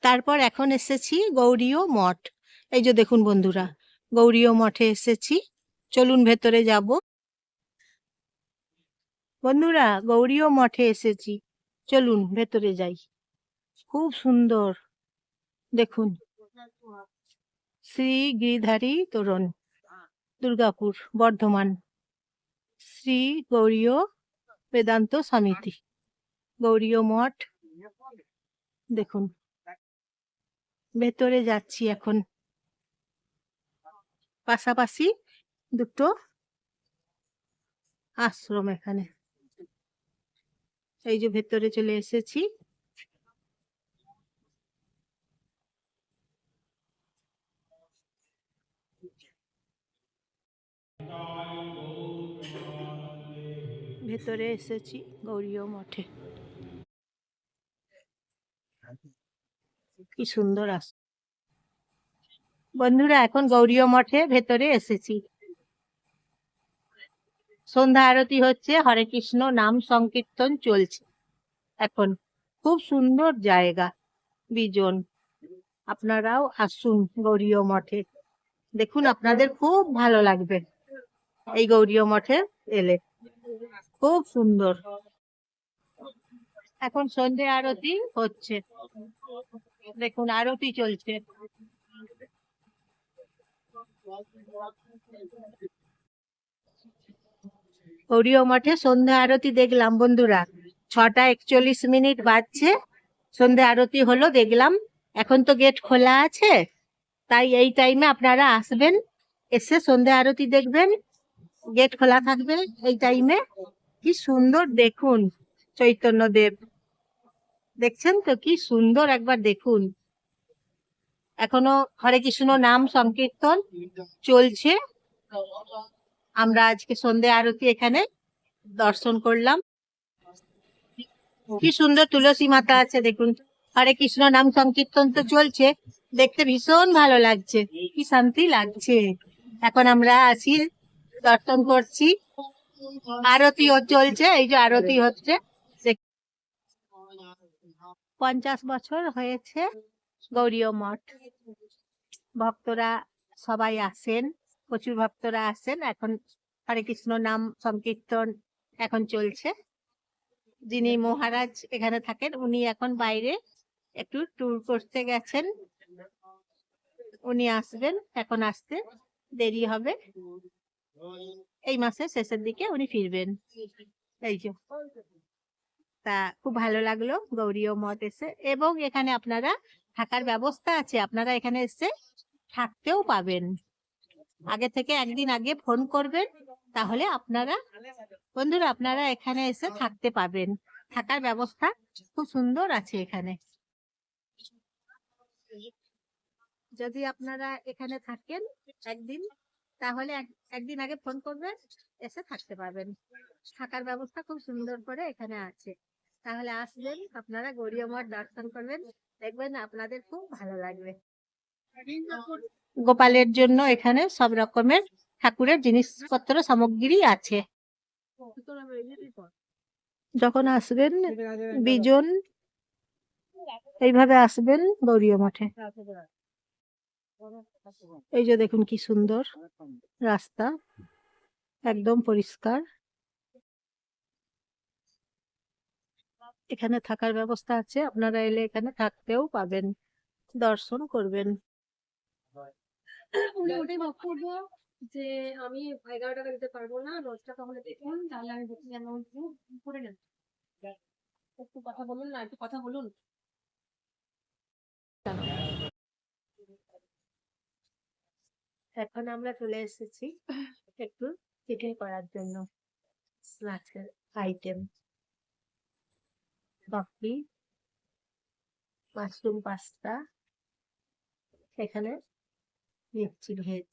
তারপর এখন এসেছি গৌরীয় মঠ। এই যে দেখুন বন্ধুরা, গৌরীয় মঠে এসেছি। চলুন ভেতরে যাব। বন্ধুরা, গৌরীয় মঠে এসেছি, চলুন ভেতরে যাই। খুব সুন্দর, দেখুন। শ্রী গিরিধারী তোরণ, দুর্গাপুর, বর্ধমান। শ্রী গৌরীয় বেদান্ত সমিতি, গৌরীয় মঠ। দেখুন, ভেতরে যাচ্ছি এখন। পাশাপাশি দুটো আশ্রম এখানে। এই যে ভেতরে চলে এসেছি। ভেতরে এসেছি গৌরীয় মঠে। কি সুন্দর বন্ধুরা, এখন গৌরীয় মঠে ভেতরে এসেছি। সন্ধ্যা আরতি হচ্ছে, হরে কৃষ্ণ নাম সংকীর্তন চলছে এখন। খুব সুন্দর জায়গা, বিজন। আপনারাও আসুন গৌরীয় মঠে, দেখুন আপনাদের খুব ভালো লাগবে এই গৌরীয় মঠে এলে। খুব সুন্দর। এখন সন্ধ্যে আরতি হচ্ছে, দেখুন আরতি চলছে। গৌরীয় মঠে সন্ধ্যা আরতি দেখলাম বন্ধুরা। 6টা 41 বাজছে, সন্ধ্যা আরতি হলো, দেখলাম। এখন তো গেট খোলা আছে, তাই এই টাইমে আপনারা আসবেন, এসে সন্ধ্যা আরতি দেখবেন। গেট খোলা থাকবে এই টাইমে। কি সুন্দর দেখুন চৈতন্যদেব, দেখছেন তো কি সুন্দর, একবার দেখুন। এখনো হরে কৃষ্ণ নাম সংকীর্তন চলছে। আমরা আজকে সন্ধ্যে আরতি এখানে দর্শন করলাম। কি সুন্দর তুলসী মাতা আছে দেখুন। হরে কৃষ্ণ নাম সংকীর্তন তো চলছে, দেখতে ভীষণ ভালো লাগছে, কি শান্তি লাগছে। এখন আমরা আছি, দর্শন করছি। আরতিও চলছে, এই যে আরতি হচ্ছে। 50 বছর হয়েছে গৌরীয় মঠ। ভক্তরা সবাই আসেন, প্রচুর ভক্তরা আসেন। এখন হরে কৃষ্ণ নাম সংকীর্তন এখন চলছে। যিনি মহারাজ এখানে থাকেন, উনি এখন বাইরে একটু ট্যুর করতে গেছেন। উনি আসবেন, এখন আসতে দেরি হবে, এই মাসের শেষের দিকে উনি ফিরবেন। এই যে, তা খুব ভালো লাগলো গৌরীয় মঠ এসে। এবং এখানে আপনারা থাকার ব্যবস্থা আছে, আপনারা এখানে এসে থাকতেও পাবেন। আগে থেকে একদিন আগে ফোন করবেন, তাহলে আপনারা বন্ধুরা আপনারা এখানে এসে থাকতে পাবেন। থাকার ব্যবস্থা খুব সুন্দর আছে এখানে। যদি আপনারা এখানে থাকেন একদিন, তাহলে একদিন আগে ফোন করবেন, এসে থাকতে পারবেন। থাকার ব্যবস্থা খুব সুন্দর করে এখানে আছে। তাহলে আসবেন, আপনারা গৌরীয় মঠ দর্শন করবেন, দেখবেন আপনাদের খুব ভালো লাগবে। গোপালের জন্য এখানে সব রকমের ঠাকুরের জিনিসপত্র সামগ্রী আছে। যখন আসবেন বিজন, এইভাবে আসবেন গৌরীয় মঠে। এই যে দেখুন কি সুন্দর রাস্তা, একদম পরিষ্কার। এখানে থাকার ব্যবস্থা আছে, আপনারা এলে এখানে থাকতেও পাবেন, দর্শন করবেন। যে আমি 11 টাকা দিতে পারবো না, 10 টাকা হলে দেখুন, তাহলে আমি বুকিং অ্যামাউন্ট করে নেব। একটু কথা বলুন না, একটু কথা বলুন। এখন আমরা চলে এসেছি একটু টিফিন করার জন্য। স্ন্যাক্সের আইটেম, কফি, মাশরুম পাস্তা, এখানে নিচ্ছি ভেজ।